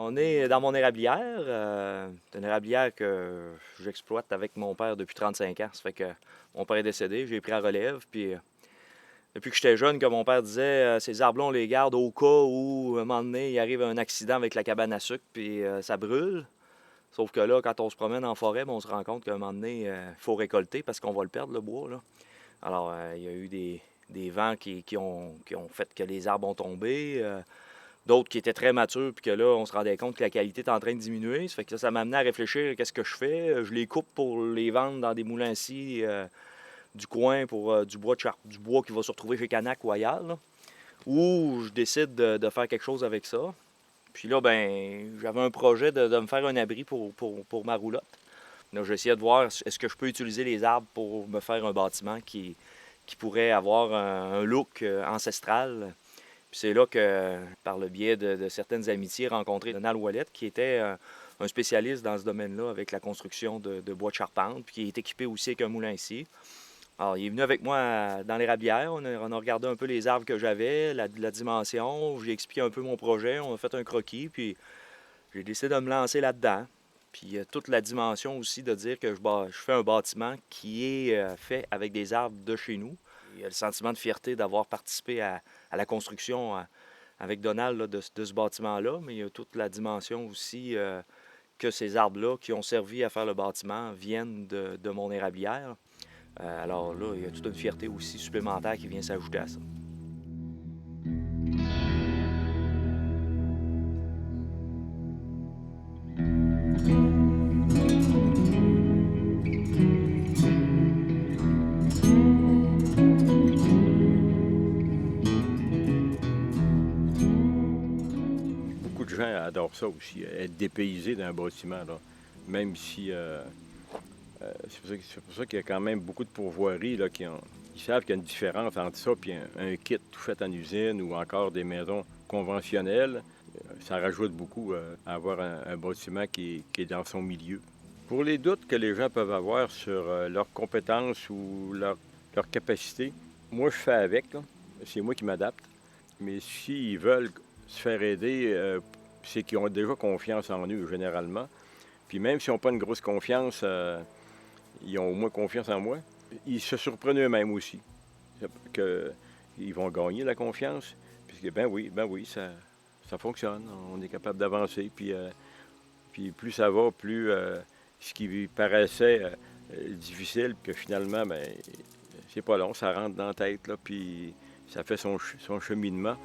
On est dans mon érablière. C'est une érablière que j'exploite avec mon père depuis 35 ans. Ça fait que mon père est décédé, j'ai pris la relève. Puis depuis que j'étais jeune, comme mon père disait, ces arbres-là, on les garde au cas où, à un moment donné, il arrive un accident avec la cabane à sucre, puis ça brûle. Sauf que là, quand on se promène en forêt, ben, on se rend compte qu'à un moment donné, il faut récolter parce qu'on va le perdre, le bois, là. Alors, il y a eu des vents qui ont fait que les arbres ont tombé. D'autres qui étaient très matures, puis que là, on se rendait compte que la qualité est en train de diminuer. Ça fait que ça m'a amené à réfléchir qu'est-ce que je fais. Je les coupe pour les vendre dans des moulins à scie du coin pour du bois qui va se retrouver chez Canac ou ailleurs, là. Ou je décide de faire quelque chose avec ça. Puis là, ben, j'avais un projet de me faire un abri pour ma roulotte. Là, j'essayais de voir est-ce que je peux utiliser les arbres pour me faire un bâtiment qui pourrait avoir un look ancestral. Puis c'est là que, par le biais de certaines amitiés, rencontré Donald Ouellette, qui était un spécialiste dans ce domaine-là avec la construction de bois de charpente, puis qui est équipé aussi avec un moulin ici. Alors, il est venu avec moi dans l'érablière. On a regardé un peu les arbres que j'avais, la dimension. J'ai expliqué un peu mon projet. On a fait un croquis, puis j'ai décidé de me lancer là-dedans. Puis il y a toute la dimension aussi de dire que je fais un bâtiment qui est fait avec des arbres de chez nous. Il y a le sentiment de fierté d'avoir participé à la construction avec Donald là, de ce bâtiment-là, mais il y a toute la dimension aussi que ces arbres-là qui ont servi à faire le bâtiment viennent de mon érablière. Alors là, il y a toute une fierté aussi supplémentaire qui vient s'ajouter à ça. Beaucoup de gens adorent ça aussi, être dépaysé d'un bâtiment, là. Même si c'est pour ça qu'il y a quand même beaucoup de pourvoiries là, qui savent qu'il y a une différence entre ça et un kit tout fait en usine ou encore des maisons conventionnelles. Ça rajoute beaucoup à avoir un bâtiment qui est dans son milieu. Pour les doutes que les gens peuvent avoir sur leurs compétences ou leur capacité, moi je fais avec, là. C'est moi qui m'adapte. Mais s'ils veulent se faire aider, c'est qu'ils ont déjà confiance en eux, généralement. Puis même s'ils n'ont pas une grosse confiance, ils ont au moins confiance en moi. Ils se surprennent eux-mêmes aussi, qu'ils vont gagner la confiance. Puis ben oui, ça fonctionne. On est capable d'avancer. Puis plus ça va, plus ce qui paraissait difficile, que finalement, ben, c'est pas long, ça rentre dans la tête, là, puis ça fait son cheminement.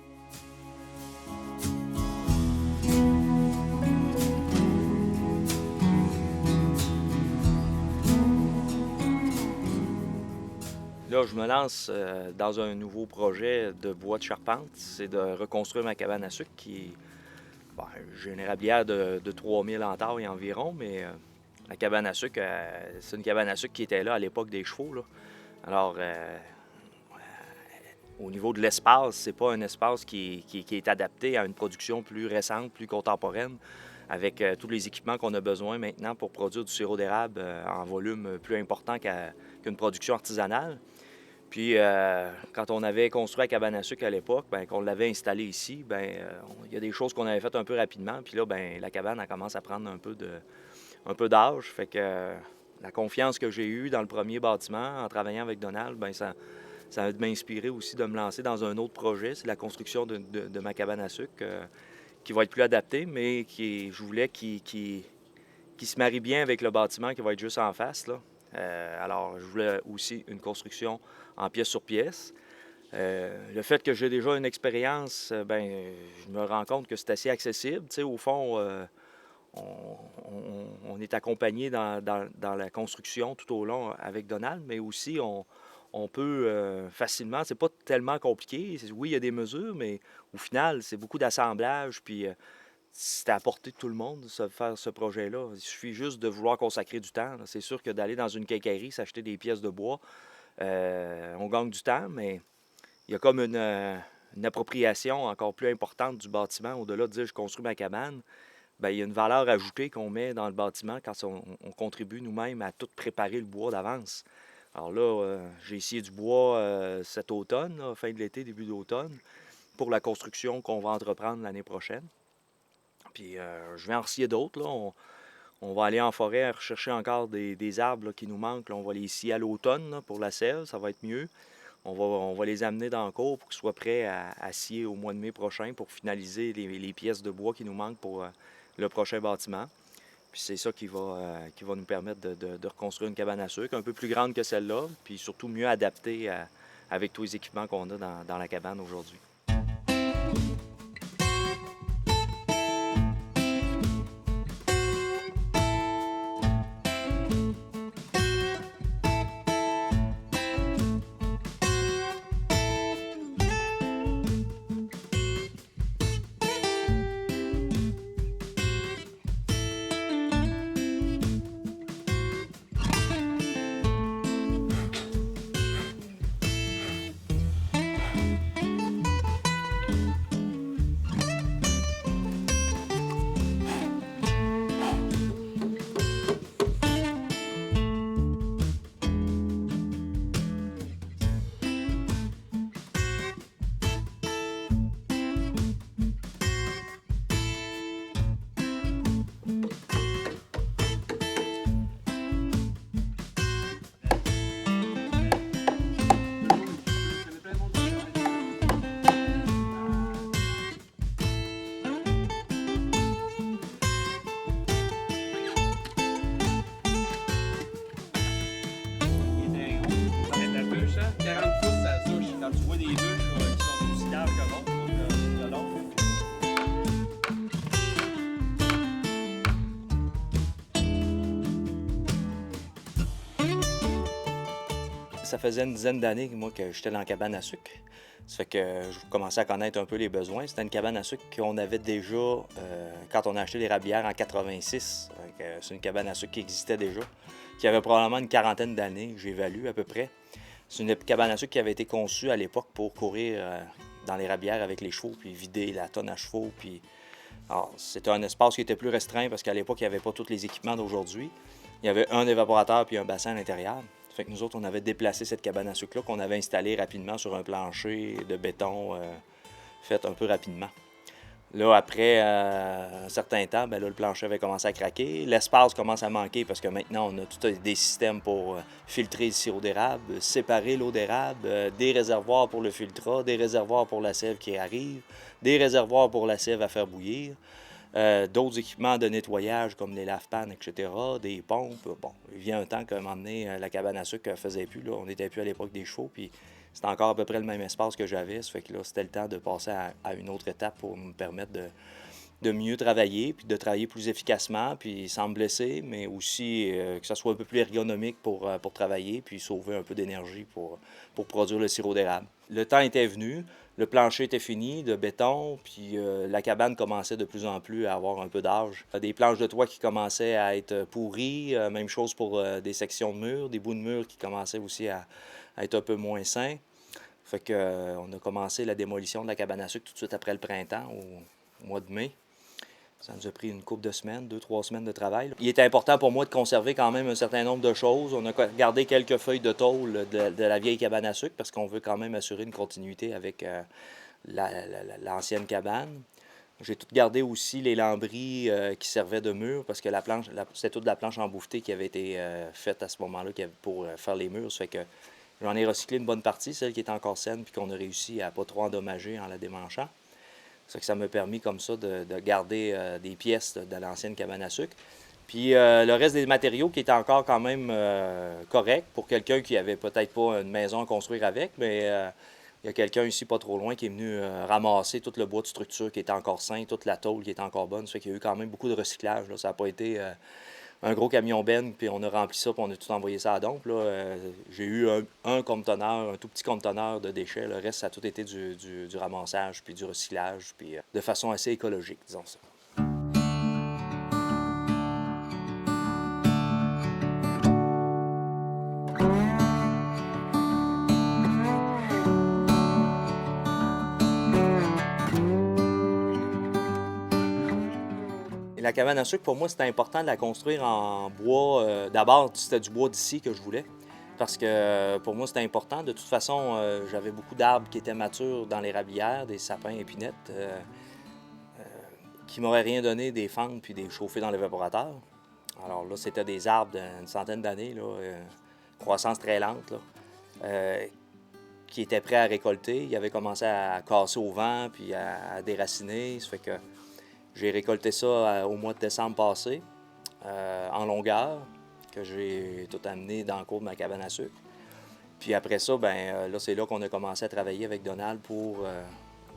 Là, je me lance dans un nouveau projet de bois de charpente. C'est de reconstruire ma cabane à sucre qui est bon, j'ai une érablière de 3000 entailles environ, mais la cabane à sucre, c'est une cabane à sucre qui était là à l'époque des chevaux, là. Alors, au niveau de l'espace, c'est pas un espace qui est adapté à une production plus récente, plus contemporaine, avec tous les équipements qu'on a besoin maintenant pour produire du sirop d'érable en volume plus important qu'une production artisanale. Puis, quand on avait construit la cabane à sucre à l'époque, ben, qu'on l'avait installée ici, ben, il y a des choses qu'on avait faites un peu rapidement. Puis là, ben, la cabane, elle commence à prendre un peu d'âge. Fait que la confiance que j'ai eue dans le premier bâtiment en travaillant avec Donald, ben, ça a m'inspiré aussi de me lancer dans un autre projet. C'est la construction de ma cabane à sucre qui va être plus adaptée, mais je voulais qui se marie bien avec le bâtiment qui va être juste en face, là. Alors, je voulais aussi une construction en pièce sur pièce. Le fait que j'ai déjà une expérience, ben, je me rends compte que c'est assez accessible. Tu sais, au fond, on, on est accompagné dans la construction tout au long avec Donald, mais aussi on peut facilement, c'est pas tellement compliqué. Oui, il y a des mesures, mais au final, c'est beaucoup d'assemblage, puis c'est à la portée de tout le monde, faire ce projet-là. Il suffit juste de vouloir consacrer du temps, là. C'est sûr que d'aller dans une quincaillerie, s'acheter des pièces de bois, on gagne du temps, mais il y a comme une appropriation encore plus importante du bâtiment. Au-delà de dire je construis ma cabane, bien, il y a une valeur ajoutée qu'on met dans le bâtiment quand on contribue nous-mêmes à tout préparer le bois d'avance. Alors là, j'ai essayé du bois cet automne, là, fin de l'été, début d'automne, pour la construction qu'on va entreprendre l'année prochaine. Puis je vais en scier d'autres. On va aller en forêt rechercher encore des arbres là, qui nous manquent. Là. On va les scier à l'automne là, pour la sève, ça va être mieux. On va les amener dans le cours pour qu'ils soient prêts à scier au mois de mai prochain pour finaliser les pièces de bois qui nous manquent pour le prochain bâtiment. Puis c'est ça qui va nous permettre de reconstruire une cabane à sucre un peu plus grande que celle-là, puis surtout mieux adaptée avec tous les équipements qu'on a dans la cabane aujourd'hui. Quand tu vois des bûches qui sont aussi larges que l'autre, ça faisait une dizaine d'années moi, que j'étais dans la cabane à sucre. Ça fait que je commençais à connaître un peu les besoins. C'était une cabane à sucre qu'on avait déjà quand on a acheté l'érablière en 86. C'est une cabane à sucre qui existait déjà, qui avait probablement une quarantaine d'années, j'évalue à peu près. C'est une cabane à sucre qui avait été conçue à l'époque pour courir dans l'érablière avec les chevaux, puis vider la tonne à chevaux. Puis... c'était un espace qui était plus restreint parce qu'à l'époque, il n'y avait pas tous les équipements d'aujourd'hui. Il y avait un évaporateur puis un bassin à l'intérieur. Fait que nous autres, on avait déplacé cette cabane à sucre-là qu'on avait installée rapidement sur un plancher de béton fait un peu rapidement. Là, après un certain temps, ben là, le plancher avait commencé à craquer. L'espace commence à manquer parce que maintenant, on a tous des systèmes pour filtrer le sirop d'érable, séparer l'eau d'érable, des réservoirs pour le filtrat, des réservoirs pour la sève qui arrive, des réservoirs pour la sève à faire bouillir. D'autres équipements de nettoyage comme les lave-pannes, etc., des pompes. Bon, il vient un temps qu'à un moment donné, la cabane à sucre ne faisait plus. Là. On n'était plus à l'époque des chevaux, puis c'était encore à peu près le même espace que j'avais. Ça fait que là, c'était le temps de passer à une autre étape pour me permettre de mieux travailler, puis de travailler plus efficacement, puis sans me blesser, mais aussi que ça soit un peu plus ergonomique pour travailler, puis sauver un peu d'énergie pour produire le sirop d'érable. Le temps était venu. Le plancher était fini, de béton, puis la cabane commençait de plus en plus à avoir un peu d'âge. Des planches de toit qui commençaient à être pourries, même chose pour des sections de murs, des bouts de murs qui commençaient aussi à être un peu moins sains. Fait que, on a commencé la démolition de la cabane à sucre tout de suite après le printemps, au mois de mai. Ça nous a pris une couple de semaines, 2-3 semaines de travail. Il était important pour moi de conserver quand même un certain nombre de choses. On a gardé quelques feuilles de tôle de la vieille cabane à sucre parce qu'on veut quand même assurer une continuité avec l'ancienne cabane. J'ai tout gardé aussi les lambris qui servaient de mur parce que c'était toute la planche en bouffeté qui avait été faite à ce moment-là pour faire les murs. Ça fait que j'en ai recyclé une bonne partie, celle qui est encore saine puis qu'on a réussi à ne pas trop endommager en la démanchant. Ça m'a permis comme ça de garder des pièces de l'ancienne cabane à sucre. Puis le reste des matériaux qui étaient encore quand même corrects pour quelqu'un qui avait peut-être pas une maison à construire avec, mais il y a quelqu'un ici pas trop loin qui est venu ramasser tout le bois de structure qui était encore sain, toute la tôle qui était encore bonne. Ça fait qu'il y a eu quand même beaucoup de recyclage. Là. Ça n'a pas été un gros camion benne, puis on a rempli ça, puis on a tout envoyé ça à Dompe. J'ai eu un conteneur, un tout petit conteneur de déchets. Le reste, ça a tout été du ramassage, puis du recyclage, puis de façon assez écologique, disons ça. Et la cabane à sucre, pour moi, c'était important de la construire en bois. D'abord, c'était du bois d'ici que je voulais. Parce que pour moi, c'était important. De toute façon, j'avais beaucoup d'arbres qui étaient matures dans l'érablière, des sapins épinettes, qui m'auraient rien donné des fentes puis des chauffés dans l'évaporateur. Alors là, c'était des arbres d'une centaine d'années, croissance très lente, là, qui étaient prêts à récolter. Ils avaient commencé à casser au vent puis à déraciner. Ça fait que j'ai récolté ça au mois de décembre passé, en longueur, que j'ai tout amené dans le cours de ma cabane à sucre. Puis après ça, là, c'est là qu'on a commencé à travailler avec Donald pour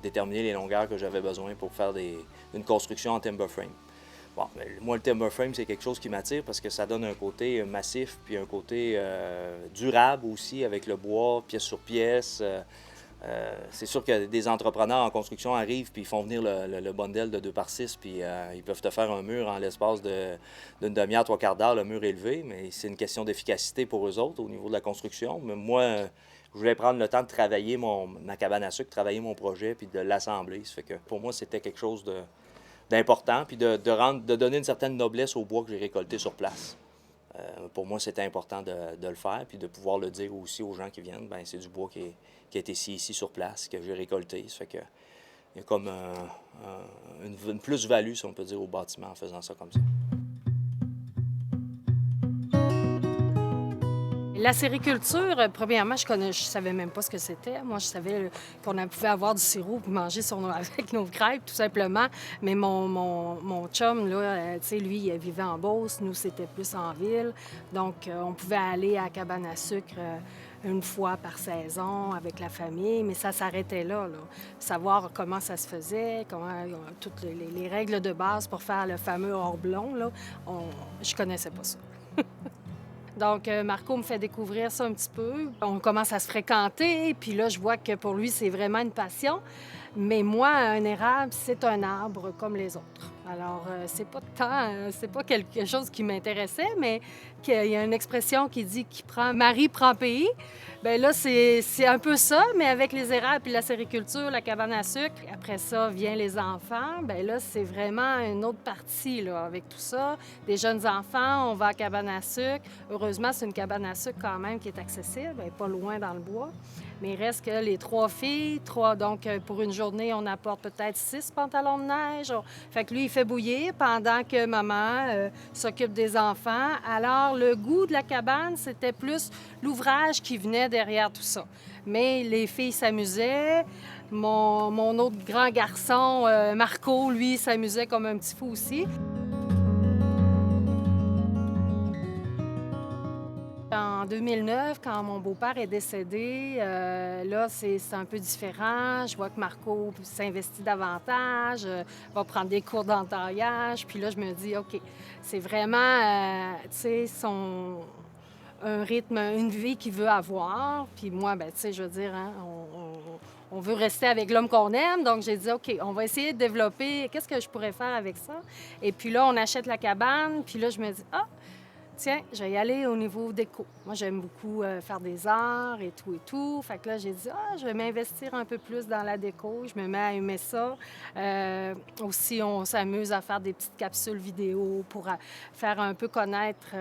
déterminer les longueurs que j'avais besoin pour faire une construction en timber frame. Bon, moi, le timber frame, c'est quelque chose qui m'attire parce que ça donne un côté massif puis un côté durable aussi avec le bois, pièce sur pièce. C'est sûr que des entrepreneurs en construction arrivent puis ils font venir le bundle de 2x6 puis ils peuvent te faire un mur en l'espace d'une demi-heure, trois quarts d'heure, le mur élevé, mais c'est une question d'efficacité pour eux autres au niveau de la construction. Mais moi, je voulais prendre le temps de travailler ma cabane à sucre, travailler mon projet puis de l'assembler. Ça fait que pour moi, c'était quelque chose d'important puis de donner une certaine noblesse au bois que j'ai récolté sur place. Pour moi, c'était important de le faire puis de pouvoir le dire aussi aux gens qui viennent. Bien, c'est du bois qui a été ici sur place, que j'ai récolté. Ça fait que il y a comme une plus-value, si on peut dire, au bâtiment en faisant ça comme ça. La sériculture, premièrement, je savais même pas ce que c'était. Moi, je savais qu'on pouvait avoir du sirop pour manger avec nos crêpes, tout simplement. Mais mon chum, là, tu sais, lui, il vivait en Beauce. Nous, c'était plus en ville. Donc, on pouvait aller à la cabane à sucre une fois par saison avec la famille, mais ça s'arrêtait là. Savoir comment ça se faisait, toutes les règles de base pour faire le fameux hors-blond, là, je connaissais pas ça. Donc, Marco me fait découvrir ça un petit peu. On commence à se fréquenter, puis là, je vois que pour lui, c'est vraiment une passion. Mais moi, un érable, c'est un arbre comme les autres. Alors, c'est pas quelque chose qui m'intéressait, mais qu'il y a une expression qui dit Marie prend pays. Bien là, c'est un peu ça, mais avec les érables puis la sériculture, la cabane à sucre. Après ça, viennent les enfants. Bien là, c'est vraiment une autre partie, là, avec tout ça. Des jeunes enfants, on va à la cabane à sucre. Heureusement, c'est une cabane à sucre quand même qui est accessible, elle n'est pas loin dans le bois. Mais il reste que les 3 filles, donc pour une journée, on apporte peut-être 6 pantalons de neige. Fait que lui, il fait bouillir pendant que maman s'occupe des enfants. Alors, le goût de la cabane, c'était plus l'ouvrage qui venait derrière tout ça. Mais les filles s'amusaient. Mon autre grand garçon, Marco, lui, s'amusait comme un petit fou aussi. En 2009, quand mon beau-père est décédé, là, c'est un peu différent. Je vois que Marco s'investit davantage, va prendre des cours d'entaillage. Puis là, je me dis, OK, c'est vraiment, tu sais, un rythme, une vie qu'il veut avoir. Puis moi, ben tu sais, je veux dire, hein, on veut rester avec l'homme qu'on aime. Donc, j'ai dit, OK, on va essayer de développer, qu'est-ce que je pourrais faire avec ça? Et puis là, on achète la cabane. Puis là, je me dis, tiens, je vais y aller au niveau déco. Moi, j'aime beaucoup faire des arts et tout. Fait que là, j'ai dit, je vais m'investir un peu plus dans la déco. Je me mets à aimer ça. Aussi, on s'amuse à faire des petites capsules vidéo pour faire un peu connaître,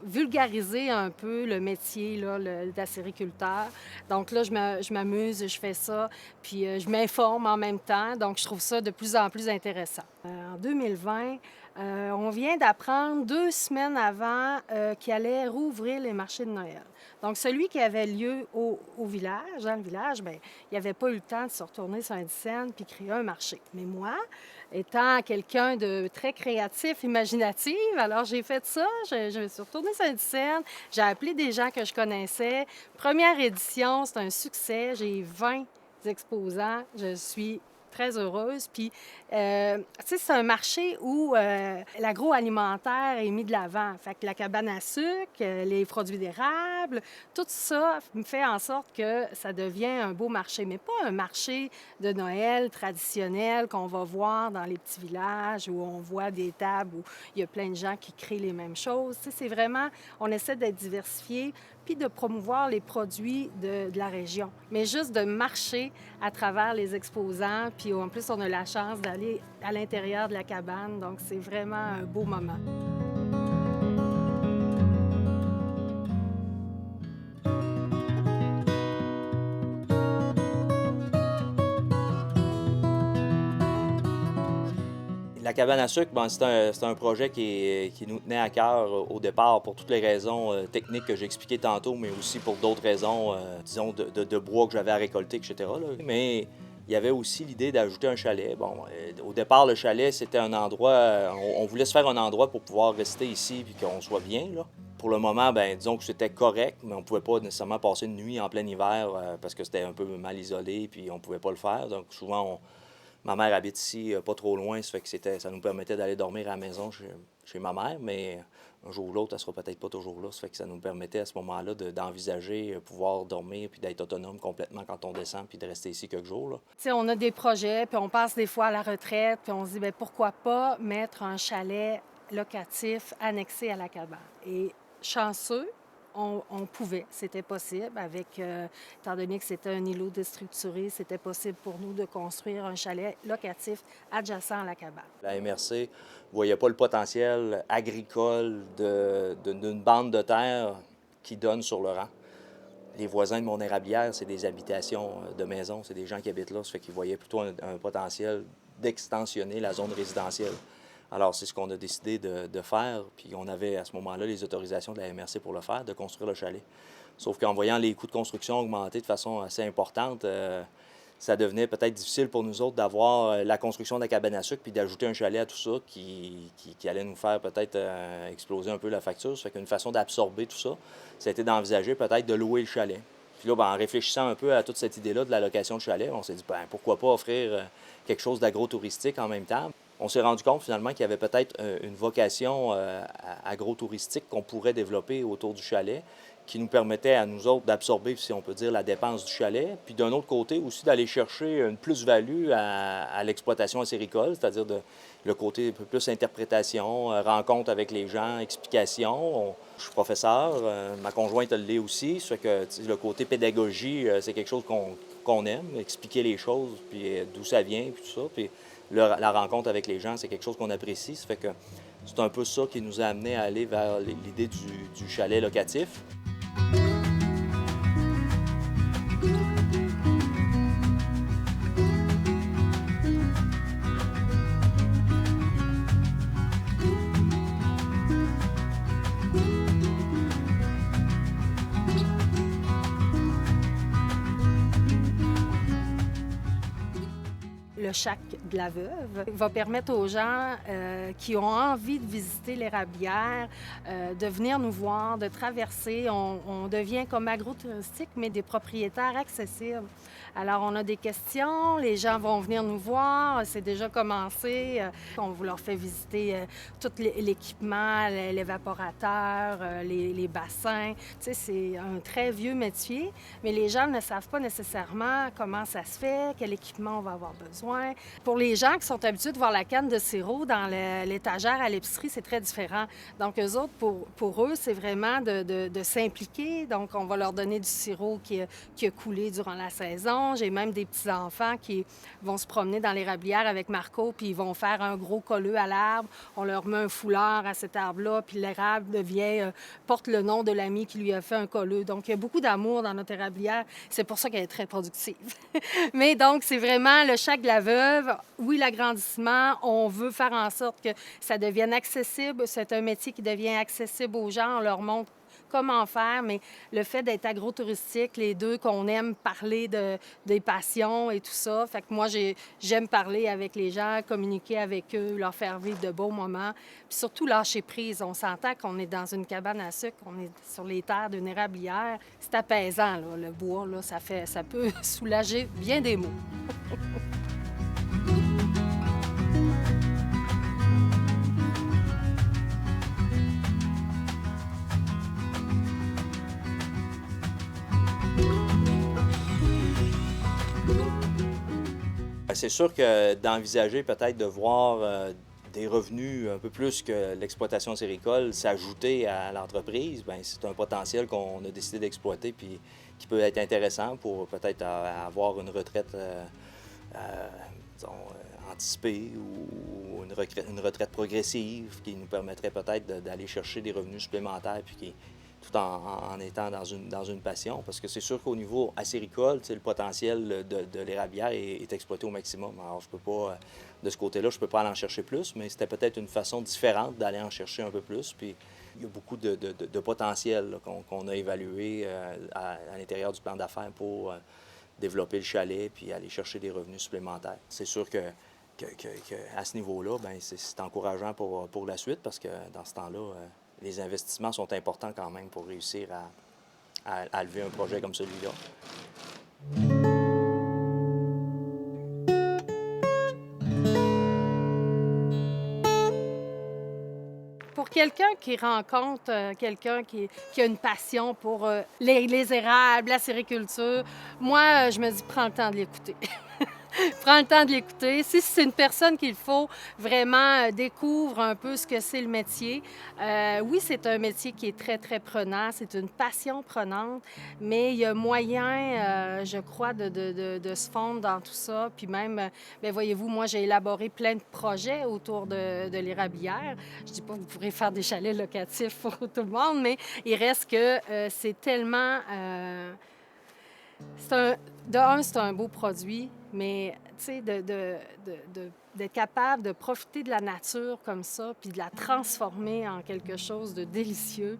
vulgariser un peu le métier là, d'acériculteur. Donc là, je m'amuse, je fais ça, puis je m'informe en même temps. Donc, je trouve ça de plus en plus intéressant. En 2020, on vient d'apprendre 2 semaines avant qu'il allait rouvrir les marchés de Noël. Donc, celui qui avait lieu au village, dans le village, bien, il n'avait pas eu le temps de se retourner sur Saint-Dicenne puis créer un marché. Mais moi, étant quelqu'un de très créatif, imaginatif, alors j'ai fait ça. Je me suis retournée sur Saint-Dicenne, j'ai appelé des gens que je connaissais. Première édition, c'est un succès. J'ai 20 exposants. Je suis très heureuse. Puis, tu sais, c'est un marché où l'agroalimentaire est mis de l'avant. Fait que la cabane à sucre, les produits d'érable, tout ça me fait en sorte que ça devient un beau marché. Mais pas un marché de Noël traditionnel qu'on va voir dans les petits villages où on voit des tables où il y a plein de gens qui créent les mêmes choses. Tu sais, c'est vraiment, on essaie d'être diversifié puis de promouvoir les produits de la région. Mais juste de marcher à travers les exposants, puis en plus, on a la chance d'aller à l'intérieur de la cabane, donc c'est vraiment un beau moment. La cabane à sucre, ben, c'est un projet qui nous tenait à cœur au départ pour toutes les raisons techniques que j'ai expliquées tantôt, mais aussi pour d'autres raisons, disons, de bois que j'avais à récolter, etc. là. Mais il y avait aussi l'idée d'ajouter un chalet. Bon, au départ, le chalet, c'était un endroit, on voulait se faire un endroit pour pouvoir rester ici puis qu'on soit bien, là. Pour le moment, ben, disons que c'était correct, mais on ne pouvait pas nécessairement passer une nuit en plein hiver parce que c'était un peu mal isolé puis on ne pouvait pas le faire. Donc souvent, ma mère habite ici, pas trop loin, ça fait que ça nous permettait d'aller dormir à la maison chez ma mère, mais un jour ou l'autre, elle sera peut-être pas toujours là. Ça fait que ça nous permettait à ce moment-là d'envisager pouvoir dormir puis d'être autonome complètement quand on descend puis de rester ici quelques jours, là. Tu sais, on a des projets, puis on passe des fois à la retraite, puis on se dit, bien, pourquoi pas mettre un chalet locatif annexé à la cabane. Et chanceux, on pouvait, c'était possible. Étant donné que c'était un îlot déstructuré, c'était possible pour nous de construire un chalet locatif adjacent à la cabane. La MRC ne voyait pas le potentiel agricole d'une bande de terre qui donne sur le rang. Les voisins de mon érablière, c'est des habitations de maisons, c'est des gens qui habitent là, ça fait qu'ils voyaient plutôt un potentiel d'extensionner la zone résidentielle. Alors, c'est ce qu'on a décidé de faire, puis on avait à ce moment-là les autorisations de la MRC pour le faire, de construire le chalet. Sauf qu'en voyant les coûts de construction augmenter de façon assez importante, ça devenait peut-être difficile pour nous autres d'avoir la construction de la cabane à sucre puis d'ajouter un chalet à tout ça qui allait nous faire peut-être exploser un peu la facture. Ça fait qu'une façon d'absorber tout ça, ça a été d'envisager peut-être de louer le chalet. Puis là, ben, en réfléchissant un peu à toute cette idée-là de la location de chalet, on s'est dit, ben, pourquoi pas offrir quelque chose d'agro-touristique en même temps. On s'est rendu compte finalement qu'il y avait peut-être une vocation agro-touristique qu'on pourrait développer autour du chalet, qui nous permettait à nous autres d'absorber, si on peut dire, la dépense du chalet, puis d'un autre côté aussi d'aller chercher une plus-value à l'exploitation acéricole, c'est-à-dire le côté un peu plus interprétation, rencontre avec les gens, explication. Je suis professeur, ma conjointe l'est aussi, ça fait que le côté pédagogie, c'est quelque chose qu'on aime, expliquer les choses, puis d'où ça vient, puis tout ça. Puis la rencontre avec les gens, c'est quelque chose qu'on apprécie. Ça fait que c'est un peu ça qui nous a amené à aller vers l'idée du chalet locatif. Le Shack de la Veuve va permettre aux gens qui ont envie de visiter l'érablière de venir nous voir, de traverser. On devient comme agro-touristique, mais des propriétaires accessibles. Alors, on a des questions, les gens vont venir nous voir, c'est déjà commencé. On leur fait visiter tout l'équipement, l'évaporateur, les bassins. Tu sais, c'est un très vieux métier, mais les gens ne savent pas nécessairement comment ça se fait, quel équipement on va avoir besoin. Pour les gens qui sont habitués de voir la canne de sirop dans l'étagère à l'épicerie, c'est très différent. Donc, eux autres, pour eux, c'est vraiment de s'impliquer. Donc, on va leur donner du sirop qui a coulé durant la saison. J'ai même des petits-enfants qui vont se promener dans l'érablière avec Marco, puis ils vont faire un gros colleux à l'arbre. On leur met un foulard à cet arbre-là, puis l'érable porte le nom de l'ami qui lui a fait un colleux. Donc, il y a beaucoup d'amour dans notre érablière. C'est pour ça qu'elle est très productive. Mais donc, c'est vraiment le Shack de la Veuve. Oui, l'agrandissement, on veut faire en sorte que ça devienne accessible. C'est un métier qui devient accessible aux gens. On leur montre comment faire, mais le fait d'être agro-touristique, les deux, qu'on aime parler des passions et tout ça, fait que moi, j'aime parler avec les gens, communiquer avec eux, leur faire vivre de beaux moments, puis surtout lâcher prise. On s'entend qu'on est dans une cabane à sucre, on est sur les terres d'une érablière. C'est apaisant, là, le bois, là, ça peut soulager bien des maux. C'est sûr que d'envisager peut-être de voir des revenus un peu plus que l'exploitation acéricole s'ajouter à l'entreprise, bien, c'est un potentiel qu'on a décidé d'exploiter puis qui peut être intéressant pour peut-être avoir une retraite disons, anticipée ou une retraite progressive qui nous permettrait peut-être d'aller chercher des revenus supplémentaires puis qui tout en étant dans une passion. Parce que c'est sûr qu'au niveau acéricole, le potentiel de l'érablière est exploité au maximum. Alors, je peux pas, de ce côté-là, je peux pas aller en chercher plus, mais c'était peut-être une façon différente d'aller en chercher un peu plus. Puis, il y a beaucoup de potentiel là, qu'on a évalué à l'intérieur du plan d'affaires pour développer le chalet puis aller chercher des revenus supplémentaires. C'est sûr qu'à ce niveau-là, ben, c'est encourageant pour la suite parce que dans ce temps-là, les investissements sont importants quand même pour réussir à lever un projet comme celui-là. Pour quelqu'un qui rencontre quelqu'un qui a une passion pour les érables, la sériculture, moi, je me dis, prends le temps de l'écouter. Prends le temps de l'écouter. Si c'est une personne qu'il faut vraiment découvre un peu ce que c'est le métier. Oui, c'est un métier qui est très, très prenant. C'est une passion prenante, mais il y a moyen, je crois, de se fondre dans tout ça. Puis même, bien, voyez-vous, moi, j'ai élaboré plein de projets autour de l'érablière. Je dis pas que vous pourrez faire des chalets locatifs pour tout le monde, mais il reste que c'est tellement... c'est un beau produit, mais tu sais, d'être capable de profiter de la nature comme ça, puis de la transformer en quelque chose de délicieux.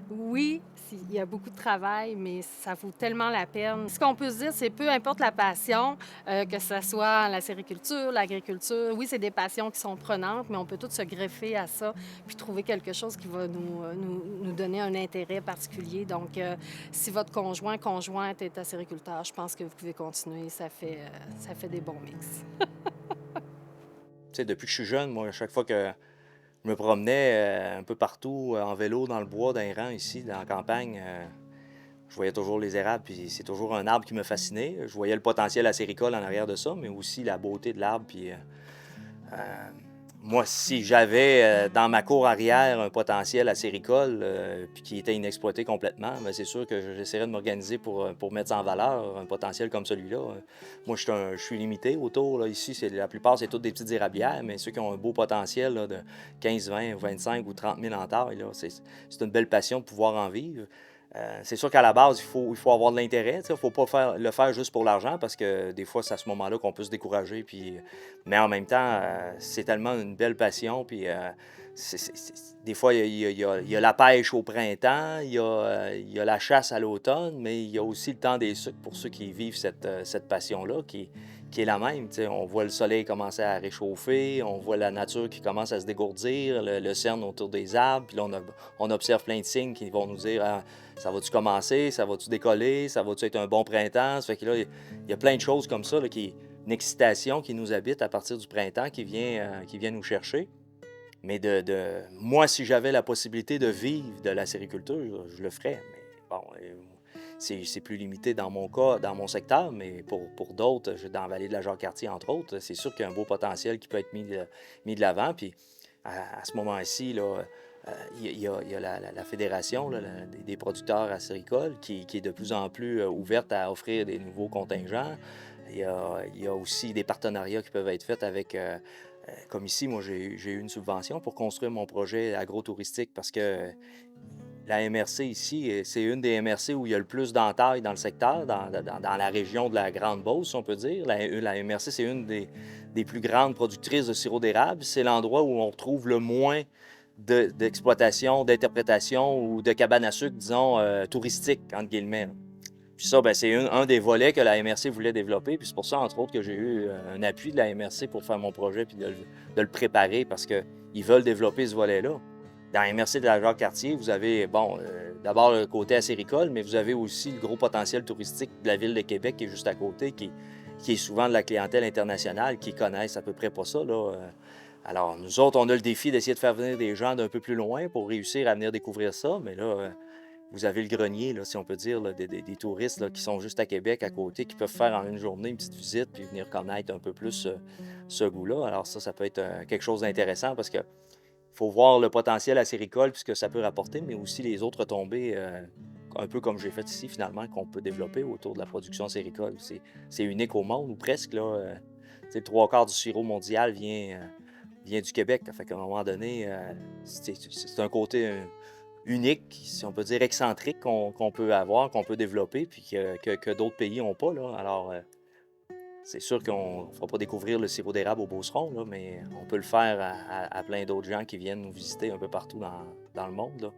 Oui, il y a beaucoup de travail, mais ça vaut tellement la peine. Ce qu'on peut se dire, c'est peu importe la passion, que ce soit la sériculture, l'agriculture, oui, c'est des passions qui sont prenantes, mais on peut tous se greffer à ça, puis trouver quelque chose qui va nous donner un intérêt particulier. Donc, si votre conjointe est acériculteur, je pense que vous pouvez continuer. Ça fait des bons mix. Depuis que je suis jeune, moi, à chaque fois que je me promenais un peu partout en vélo, dans le bois, dans les rangs, ici, dans la campagne, je voyais toujours les érables, puis c'est toujours un arbre qui me fascinait. Je voyais le potentiel acéricole en arrière de ça, mais aussi la beauté de l'arbre, puis moi, si j'avais dans ma cour arrière un potentiel acéricole puis qui était inexploité complètement, bien, c'est sûr que j'essaierais de m'organiser pour mettre ça en valeur, un potentiel comme celui-là. Moi, je suis limité autour. Là. Ici, la plupart, c'est toutes des petites érablières, mais ceux qui ont un beau potentiel là, de 15, 20, 25 ou 30 000 en taille, là, c'est une belle passion de pouvoir en vivre. C'est sûr qu'à la base, il faut avoir de l'intérêt. Il ne faut pas le faire juste pour l'argent parce que des fois, c'est à ce moment-là qu'on peut se décourager. Mais en même temps, c'est tellement une belle passion. Puis, des fois, il y a la pêche au printemps, il y a la chasse à l'automne, mais il y a aussi le temps des sucres pour ceux qui vivent cette passion-là qui est la même. T'sais. On voit le soleil commencer à réchauffer, on voit la nature qui commence à se dégourdir, le cerne autour des arbres. Puis là, on observe plein de signes qui vont nous dire ça va-tu commencer, ça va-tu décoller, ça va-tu être un bon printemps. Ça fait que là, il y a plein de choses comme ça, là, une excitation qui nous habite à partir du printemps qui vient nous chercher. Mais moi, si j'avais la possibilité de vivre de la sériculture, je le ferais. Mais bon, c'est plus limité dans mon cas, dans mon secteur, mais pour d'autres, dans la vallée de la Jacques-Cartier, entre autres, c'est sûr qu'il y a un beau potentiel qui peut être mis de l'avant. Puis à ce moment-ci, là, il y a la fédération là, des producteurs acéricoles qui est de plus en plus ouverte à offrir des nouveaux contingents. Il y a aussi des partenariats qui peuvent être faits avec... comme ici, moi, j'ai eu une subvention pour construire mon projet agro-touristique parce que la MRC ici, c'est une des MRC où il y a le plus d'entailles dans le secteur, dans la région de la Grande-Beauce, si on peut dire. La MRC, c'est une des plus grandes productrices de sirop d'érable. C'est l'endroit où on retrouve le moins d'exploitation, d'interprétation ou de cabane à sucre, disons, touristique, entre guillemets. Puis ça, bien, c'est un des volets que la MRC voulait développer. Puis c'est pour ça, entre autres, que j'ai eu un appui de la MRC pour faire mon projet puis de le préparer parce qu'ils veulent développer ce volet-là. Dans la MRC de la Jacques-Cartier, vous avez, bon, d'abord le côté acéricole, mais vous avez aussi le gros potentiel touristique de la ville de Québec qui est juste à côté, qui est souvent de la clientèle internationale qui connaissent à peu près pas ça, là. Alors, nous autres, on a le défi d'essayer de faire venir des gens d'un peu plus loin pour réussir à venir découvrir ça, mais là... vous avez le grenier, là, si on peut dire, là, des touristes là, qui sont juste à Québec, à côté, qui peuvent faire en une journée une petite visite puis venir connaître un peu plus ce goût-là. Alors ça peut être quelque chose d'intéressant parce que faut voir le potentiel acéricole puis ce que ça peut rapporter, mais aussi les autres retombées, un peu comme j'ai fait ici, finalement, qu'on peut développer autour de la production acéricole. C'est unique au monde, ou presque. Là, le 3/4 du sirop mondial vient du Québec. Ça fait qu'à un moment donné, c'est un côté... unique, si on peut dire excentrique qu'on peut avoir, qu'on peut développer, puis que d'autres pays n'ont pas, là. Alors, c'est sûr qu'on ne fera pas découvrir le sirop d'érable au Beauceron, là, mais on peut le faire à plein d'autres gens qui viennent nous visiter un peu partout dans le monde, là.